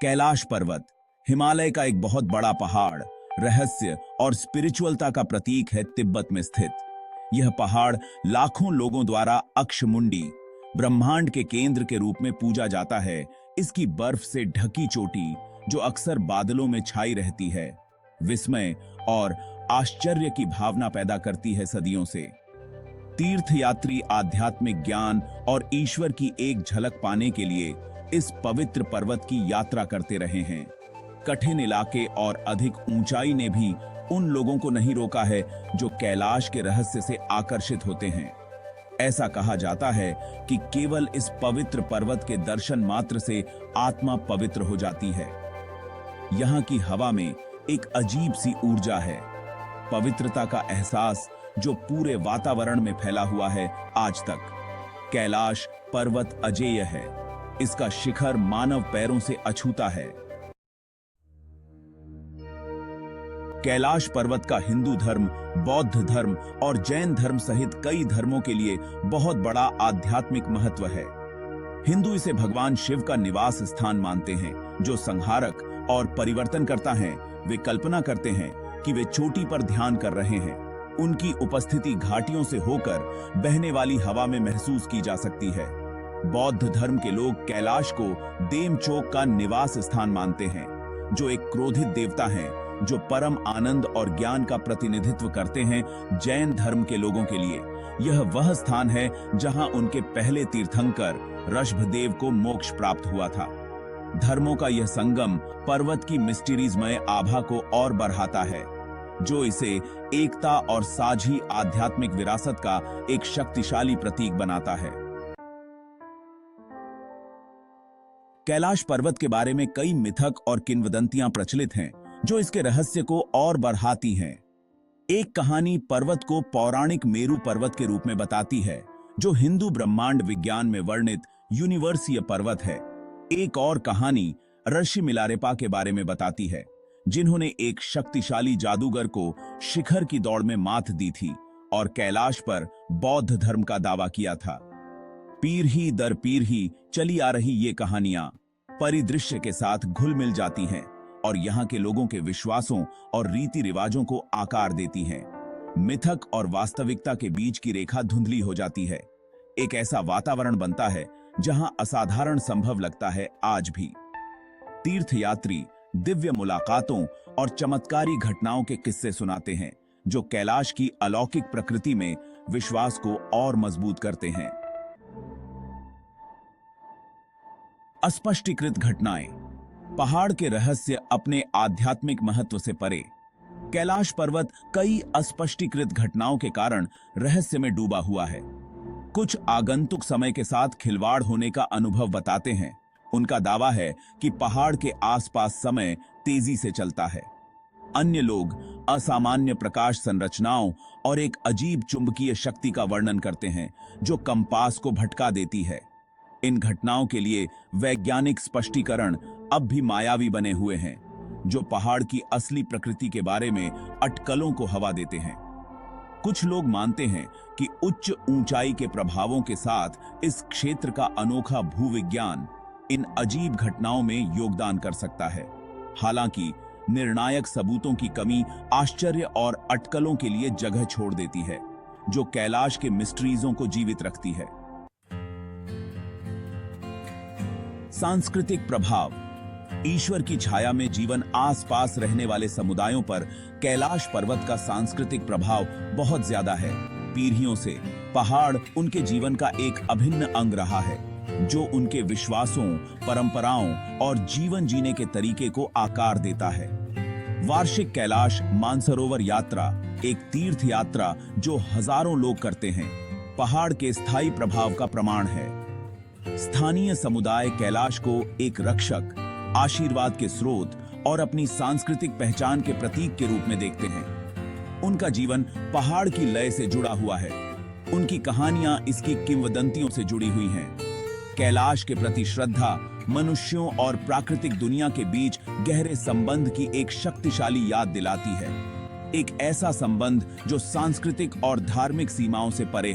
कैलाश पर्वत हिमालय का एक बहुत बड़ा पहाड़, रहस्य और स्पिरिचुअलता का प्रतीक है। तिब्बत में स्थित यह पहाड़ लाखों लोगों द्वारा अक्षमुंडी, ब्रह्मांड के केंद्र के रूप में पूजा जाता है। इसकी बर्फ से ढकी चोटी जो अक्सर बादलों में छाई रहती है, विस्मय और आश्चर्य की भावना पैदा करती है। सदियों से तीर्थयात्री आध्यात्मिक ज्ञान और ईश्वर की एक झलक पाने के लिए इस पवित्र पर्वत की यात्रा करते रहे हैं। कठिन इलाके और अधिक ऊंचाई ने भी उन लोगों को नहीं रोका है जो कैलाश के रहस्य से आकर्षित होते हैं। ऐसा कहा जाता है कि केवल इस पवित्र पर्वत के दर्शन मात्र से आत्मा पवित्र हो जाती है। यहाँ की हवा में एक अजीब सी ऊर्जा है, पवित्रता का एहसास जो पूरे वातावरण में फैला हुआ है आज तक। कैलाश पर्वत अजेय है, इसका शिखर मानव पैरों से अछूता है। कैलाश पर्वत का हिंदू धर्म, बौद्ध धर्म और जैन धर्म सहित कई धर्मों के लिए बहुत बड़ा आध्यात्मिक महत्व है। हिंदू इसे भगवान शिव का निवास स्थान मानते हैं, जो संहारक और परिवर्तन करता है। वे कल्पना करते हैं कि वे चोटी पर ध्यान कर रहे हैं। उनकी उपस्थिति घाटियों से होकर बहने वाली हवा में महसूस की जा सकती है। बौद्ध धर्म के लोग कैलाश को देमचोक का निवास स्थान मानते हैं, जो एक क्रोधित देवता हैं जो परम आनंद और ज्ञान का प्रतिनिधित्व करते हैं। जैन धर्म के लोगों के लिए यह वह स्थान है जहां उनके पहले तीर्थंकर ऋषभदेव को मोक्ष प्राप्त हुआ था। धर्मों का यह संगम पर्वत की मिस्टीरीजमय आभा को और बढ़ाता है, जो इसे एकता और साझी आध्यात्मिक विरासत का एक शक्तिशाली प्रतीक बनाता है। कैलाश पर्वत के बारे में कई मिथक और किंवदंतियां प्रचलित हैं, जो इसके रहस्य को और बढ़ाती हैं। एक कहानी पर्वत को पौराणिक मेरु पर्वत के रूप में बताती है, जो हिंदू ब्रह्मांड विज्ञान में वर्णित यूनिवर्सीय पर्वत है। एक और कहानी ऋषि मिलारेपा के बारे में बताती है, जिन्होंने एक शक्तिशाली जादूगर को शिखर की दौड़ में मात दी थी और कैलाश पर बौद्ध धर्म का दावा किया था। पीढ़ी दर पीढ़ी चली आ रही ये कहानियां परिदृश्य के साथ घुल मिल जाती हैं और यहाँ के लोगों के विश्वासों और रीति रिवाजों को आकार देती हैं। मिथक और वास्तविकता के बीच की रेखा धुंधली हो जाती है। एक ऐसा वातावरण बनता है जहां असाधारण संभव लगता है। आज भी तीर्थयात्री दिव्य मुलाकातों और चमत्कारी घटनाओं के किस्से सुनाते हैं, जो कैलाश की अलौकिक प्रकृति में विश्वास को और मजबूत करते हैं। अस्पष्टीकृत घटनाएं। पहाड़ के रहस्य अपने आध्यात्मिक महत्व से परे, कैलाश पर्वत कई अस्पष्टीकृत घटनाओं के कारण रहस्य में डूबा हुआ है। कुछ आगंतुक समय के साथ खिलवाड़ होने का अनुभव बताते हैं। उनका दावा है कि पहाड़ के आसपास समय तेजी से चलता है। अन्य लोग असामान्य प्रकाश संरचनाओं और एक अजीब चुंबकीय शक्ति का वर्णन करते हैं, जो कंपास को भटका देती है। इन घटनाओं के लिए वैज्ञानिक स्पष्टीकरण अब भी मायावी बने हुए हैं, जो पहाड़ की असली प्रकृति के बारे में अटकलों को हवा देते हैं। कुछ लोग मानते हैं कि उच्च ऊंचाई के प्रभावों के साथ इस क्षेत्र का अनोखा भूविज्ञान इन अजीब घटनाओं में योगदान कर सकता है। हालांकि निर्णायक सबूतों की कमी आश्चर्य और अटकलों के लिए जगह छोड़ देती है, जो कैलाश के मिस्ट्रीजों को जीवित रखती है। सांस्कृतिक प्रभाव। ईश्वर की छाया में जीवन आसपास रहने वाले समुदायों पर कैलाश पर्वत का सांस्कृतिक प्रभाव बहुत ज्यादा है। पीढ़ियों से पहाड़ उनके जीवन का एक अभिन्न अंग रहा है, जो उनके विश्वासों, परंपराओं और जीवन जीने के तरीके को आकार देता है। वार्षिक कैलाश मानसरोवर यात्रा एक तीर्थ यात्रा जो हजारों लोग करते हैं, पहाड़ के स्थायी प्रभाव का प्रमाण है। स्थानीय समुदाय कैलाश को एक रक्षक, आशीर्वाद के स्रोत और अपनी सांस्कृतिक पहचान के प्रतीक के रूप में देखते हैं। उनका जीवन पहाड़ की लय से जुड़ा हुआ है। उनकी कहानियां इसकी किंवदंतियों से जुड़ी हुई हैं। कैलाश के प्रति श्रद्धा मनुष्यों और प्राकृतिक दुनिया के बीच गहरे संबंध की एक शक्तिशाली याद दिलाती है। एक ऐसा संबंध जो सांस्कृतिक और धार्मिक सीमाओं से परे है।